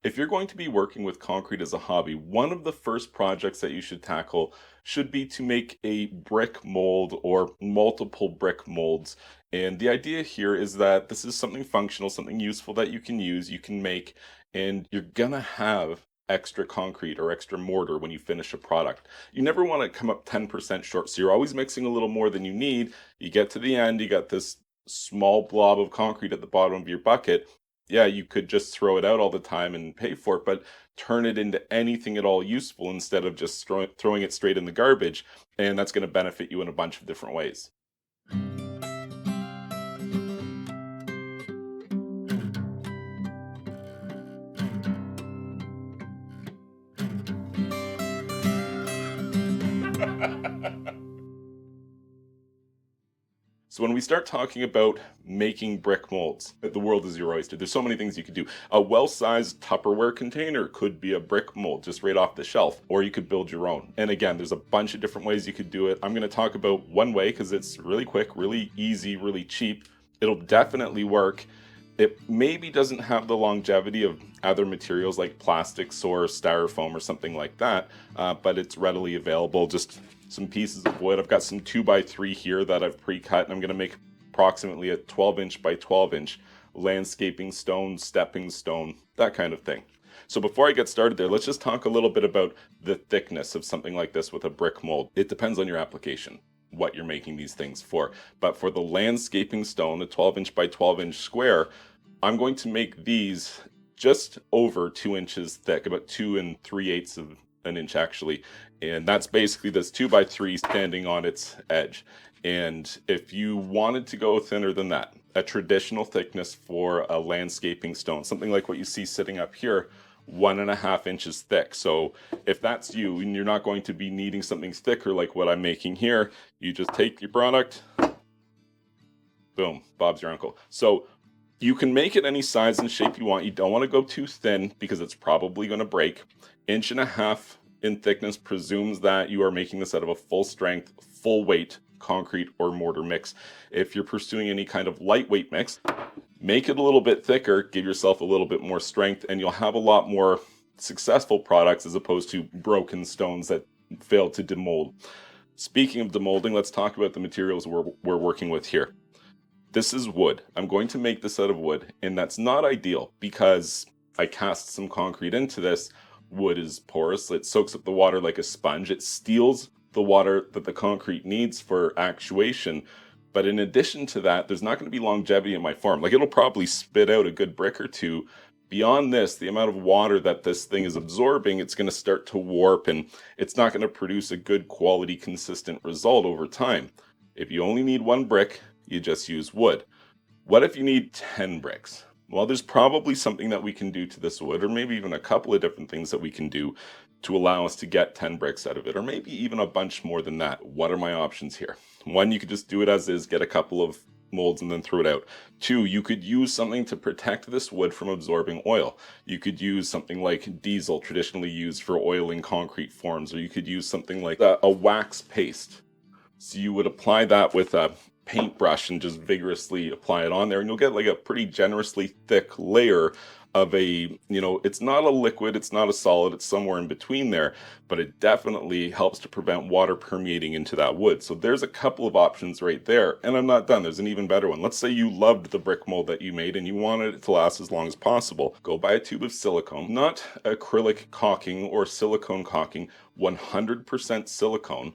If you're going to be working with concrete as a hobby, one of the first projects that you should tackle should be to make a brick mold or multiple brick molds. And the idea here is that this is something functional, something useful that you can use, you can make, and you're gonna have extra concrete or extra mortar when you finish a product. You never want to come up 10% short, so you're always mixing a little more than you need. You get to the end, you got this small blob of concrete at the bottom of your bucket. Yeah, you could just throw it out all the time and pay for it, but turn it into anything at all useful instead of just throwing it straight in the garbage. And that's going to benefit you in a bunch of different ways. So when we start talking about making brick molds, the world is your oyster. There's so many things you could do. A well-sized Tupperware container could be a brick mold just right off the shelf, or you could build your own. And again, there's a bunch of different ways you could do it. I'm going to talk about one way because it's really quick, really easy, really cheap. It'll definitely work. It maybe doesn't have the longevity of other materials like plastics or styrofoam or something like that, but it's readily available. Just some pieces of wood. I've got some 2x3 here that I've pre-cut, and I'm going to make approximately a 12-inch by 12-inch landscaping stone, stepping stone, that kind of thing. So before I get started there, let's just talk a little bit about the thickness of something like this with a brick mold. It depends on your application, what you're making these things for. But for the landscaping stone, the 12-inch by 12-inch square, I'm going to make these just over 2 inches thick, about 2 3/8 of an inch actually. And that's basically this 2x3 standing on its edge. And if you wanted to go thinner than that, a traditional thickness for a landscaping stone, something like what you see sitting up here, 1.5 inches thick. So if that's you and you're not going to be needing something thicker like what I'm making here, you just take your product, boom, Bob's your uncle. So you can make it any size and shape you want. You don't want to go too thin because it's probably going to break. 1.5 inches in thickness presumes that you are making this out of a full strength, full weight concrete or mortar mix. If you're pursuing any kind of lightweight mix, make it a little bit thicker, give yourself a little bit more strength, and you'll have a lot more successful products as opposed to broken stones that fail to demold. Speaking of demolding, let's talk about the materials we're working with here. This is wood. I'm going to make this out of wood, and that's not ideal because I cast some concrete into this. Wood is porous. It soaks up the water like a sponge. It steals the water that the concrete needs for actuation. But in addition to that, there's not going to be longevity in my farm. Like, it'll probably spit out a good brick or two. Beyond this, the amount of water that this thing is absorbing, it's going to start to warp, and it's not going to produce a good quality, consistent result over time. If you only need one brick, you just use wood. What if you need 10 bricks? Well, there's probably something that we can do to this wood, or maybe even a couple of different things that we can do to allow us to get 10 bricks out of it, or maybe even a bunch more than that. What are my options here? One, you could just do it as is, get a couple of molds and then throw it out. Two, you could use something to protect this wood from absorbing oil. You could use something like diesel, traditionally used for oiling concrete forms, or you could use something like a wax paste. So you would apply that with a paintbrush and just vigorously apply it on there, and you'll get like a pretty generously thick layer of it's not a liquid, it's not a solid, it's somewhere in between there, but it definitely helps to prevent water permeating into that wood. So there's a couple of options right there, and I'm not done. There's an even better one. Let's say you loved the brick mold that you made and you wanted it to last as long as possible. Go buy a tube of silicone, not acrylic caulking or silicone caulking, 100% silicone.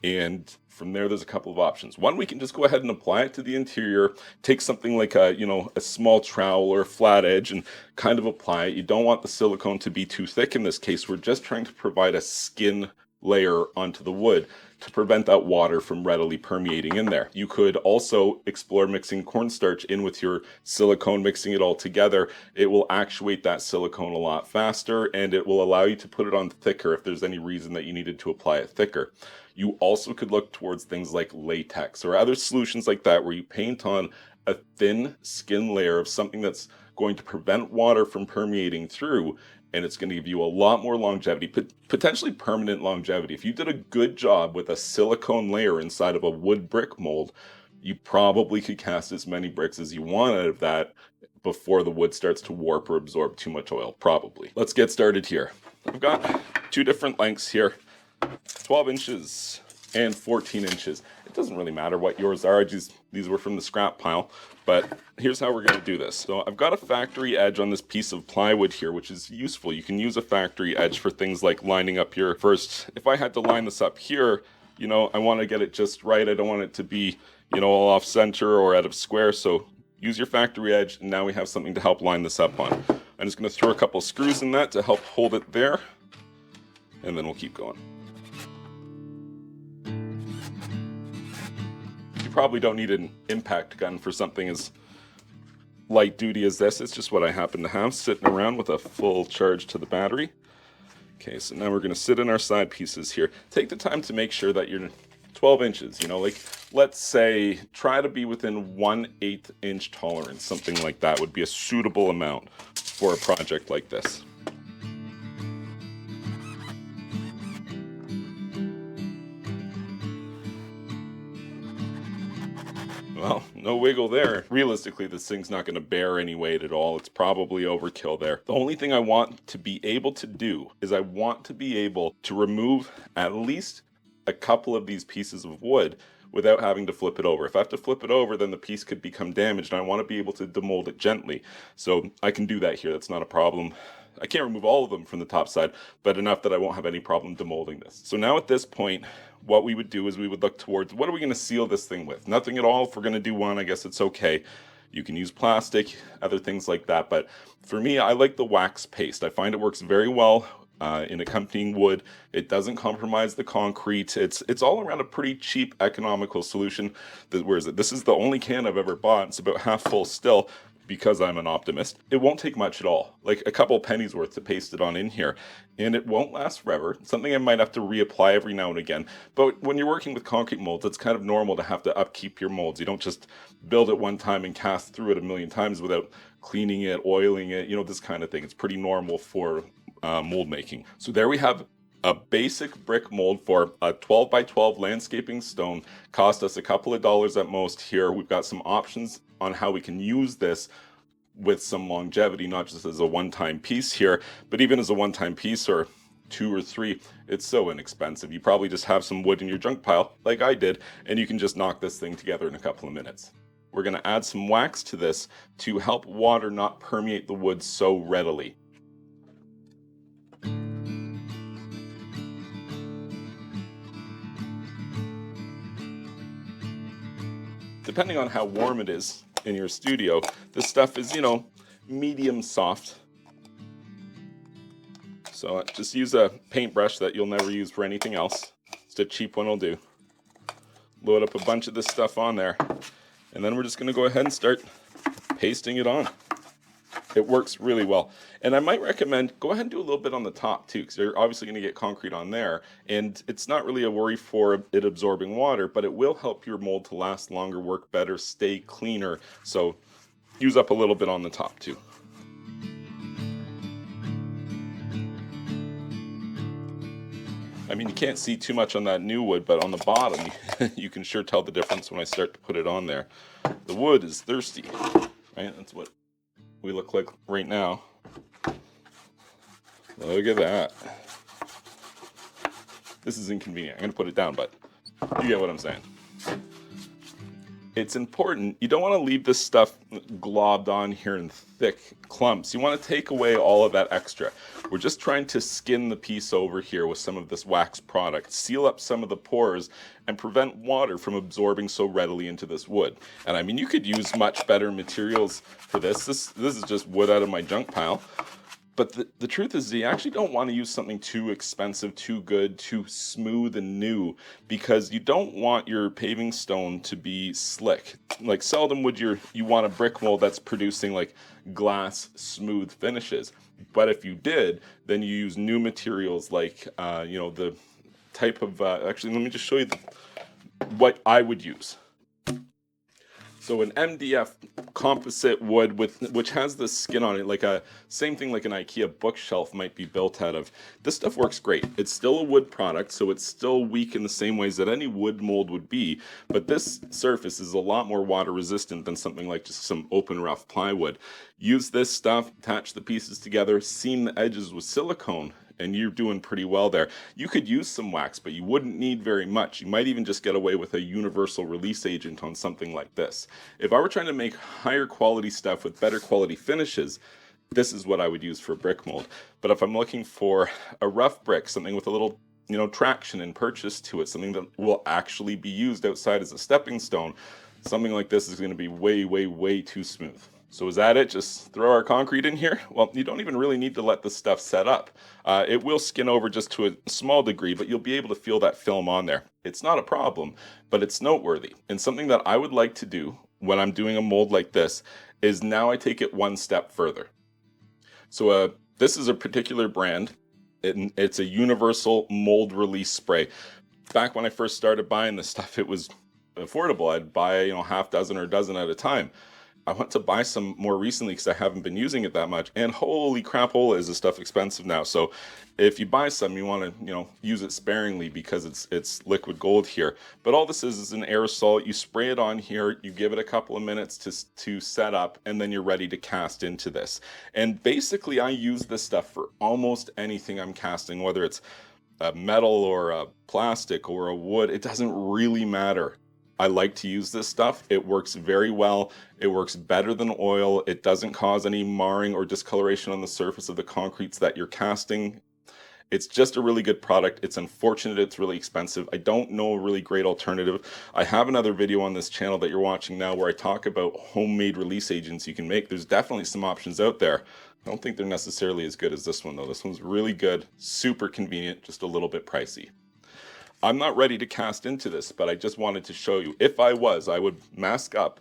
And from there's a couple of options. One, we can just go ahead and apply it to the interior, take something like a small trowel or a flat edge and kind of apply it. You don't want the silicone to be too thick in this case. We're just trying to provide a skin layer onto the wood to prevent that water from readily permeating in there. You could also explore mixing cornstarch in with your silicone, mixing it all together. It will actuate that silicone a lot faster, and it will allow you to put it on thicker if there's any reason that you needed to apply it thicker. You also could look towards things like latex or other solutions like that where you paint on a thin skin layer of something that's going to prevent water from permeating through, and it's going to give you a lot more longevity, potentially permanent longevity. If you did a good job with a silicone layer inside of a wood brick mold, You probably could cast as many bricks as you want out of that before the wood starts to warp or absorb too much oil, probably. Let's get started here. I've got two different lengths here, 12 inches and 14 inches. It doesn't really matter what yours are. These were from the scrap pile, but here's how we're going to do this. So I've got a factory edge on this piece of plywood here, which is useful. You can use a factory edge for things like lining up your first. If I had to line this up here, you know, I want to get it just right. I don't want it to be, you know, all off center or out of square. So use your factory edge, and now we have something to help line this up on. I'm just going to throw a couple screws in that to help hold it there, and then we'll keep going. You probably don't need an impact gun for something as light duty as this. It's just what I happen to have sitting around with a full charge to the battery. Okay, so now we're going to sit in our side pieces here. Take the time to make sure that you're 12 inches, you know, like let's say try to be within 1/8 inch tolerance. Something like that would be a suitable amount for a project like this. Well, no wiggle there. Realistically, this thing's not going to bear any weight at all. It's probably overkill there. The only thing I want to be able to do is I want to be able to remove at least a couple of these pieces of wood without having to flip it over. If I have to flip it over, then the piece could become damaged, and I want to be able to demold it gently. So I can do that here. That's not a problem. I can't remove all of them from the top side, but enough that I won't have any problem demolding this. So now at this point, what we would do is we would look towards, what are we going to seal this thing with? Nothing at all. If we're going to do one, I guess it's okay. You can use plastic, other things like that. But for me, I like the wax paste. I find it works very well in accompanying wood. It doesn't compromise the concrete. It's all around a pretty cheap, economical solution. Where is it? This is the only can I've ever bought. It's about half full still, because I'm an optimist. It won't take much at all, like a couple pennies worth to paste it on in here, and it won't last forever. It's something I might have to reapply every now and again. But when you're working with concrete molds, it's kind of normal to have to upkeep your molds. You don't just build it one time and cast through it a million times without cleaning it, oiling it, you know, this kind of thing. It's pretty normal for mold making. So there we have a basic brick mold for a 12 by 12 landscaping stone. Cost us a couple of dollars at most here. We've got some options on how we can use this with some longevity, not just as a one-time piece here, but even as a one-time piece or 2 or 3, it's so inexpensive. You probably just have some wood in your junk pile, like I did, and you can just knock this thing together in a couple of minutes. We're going to add some wax to this to help water not permeate the wood so readily. Depending on how warm it is in your studio, this stuff is, you know, medium soft. So just use a paintbrush that you'll never use for anything else. Just a cheap one will do. Load up a bunch of this stuff on there, and then we're just going to go ahead and start pasting it on. It works really well. And I might recommend go ahead and do a little bit on the top too, because you're obviously going to get concrete on there, and it's not really a worry for it absorbing water, but it will help your mold to last longer, work better, stay cleaner. So use up a little bit on the top too. I mean, you can't see too much on that new wood, but on the bottom, you can sure tell the difference when I start to put it on there. The wood is thirsty, right? That's what we look like right now. Look at that. This is inconvenient. I'm going to put it down, but you get what I'm saying. It's important. You don't want to leave this stuff globbed on here in thick clumps. You want to take away all of that extra. We're just trying to skin the piece over here with some of this wax product, seal up some of the pores, and prevent water from absorbing so readily into this wood. And I mean, you could use much better materials for this. This is just wood out of my junk pile. But the truth is, you actually don't want to use something too expensive, too good, too smooth and new, because you don't want your paving stone to be slick. Like seldom would you want a brick mold that's producing like glass smooth finishes. But if you did, then you use new materials like you know, the type of actually let me just show you what I would use. So an MDF composite wood which has this skin on it, like a same thing like an IKEA bookshelf might be built out of. This stuff works great. It's still a wood product, so it's still weak in the same ways that any wood mold would be, but this surface is a lot more water resistant than something like just some open rough plywood. Use this stuff, attach the pieces together, seam the edges with silicone, and you're doing pretty well there. You could use some wax, but you wouldn't need very much. You might even just get away with a universal release agent on something like this. If I were trying to make higher quality stuff with better quality finishes, this is what I would use for brick mold. But if I'm looking for a rough brick, something with a little, traction and purchase to it, something that will actually be used outside as a stepping stone, something like this is going to be way, way, way too smooth. So is that it? Just throw our concrete in here? Well, you don't even really need to let this stuff set up. It will skin over just to a small degree, but you'll be able to feel that film on there. It's not a problem, but it's noteworthy. And something that I would like to do when I'm doing a mold like this is now I take it one step further. So this is a particular brand. It's a universal mold release spray. Back when I first started buying this stuff, it was affordable. I'd buy, half dozen or a dozen at a time. I want to buy some more recently because I haven't been using it that much, and holy crapola is this stuff expensive now. So if you buy some, you want to use it sparingly because it's liquid gold here. But all this is an aerosol. You spray it on here, you give it a couple of minutes to set up, and then you're ready to cast into this. And basically I use this stuff for almost anything I'm casting, whether it's a metal or a plastic or a wood. It doesn't really matter. I like to use this stuff. It works very well. It works better than oil. It doesn't cause any marring or discoloration on the surface of the concretes that you're casting. It's just a really good product. It's unfortunate it's really expensive. I don't know a really great alternative. I have another video on this channel that you're watching now where I talk about homemade release agents you can make. There's definitely some options out there. I don't think they're necessarily as good as this one though. This one's really good, super convenient, just a little bit pricey. I'm not ready to cast into this, but I just wanted to show you. If I was, I would mask up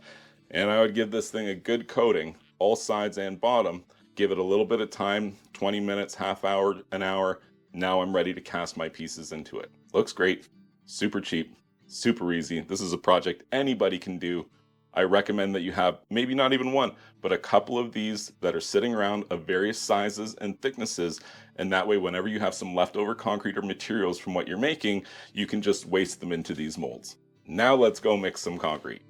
and I would give this thing a good coating, all sides and bottom, give it a little bit of time, 20 minutes, half hour, an hour. Now I'm ready to cast my pieces into it. Looks great, super cheap, super easy. This is a project anybody can do. I recommend that you have maybe not even one, but a couple of these that are sitting around of various sizes and thicknesses. And that way, whenever you have some leftover concrete or materials from what you're making, you can just waste them into these molds. Now let's go mix some concrete.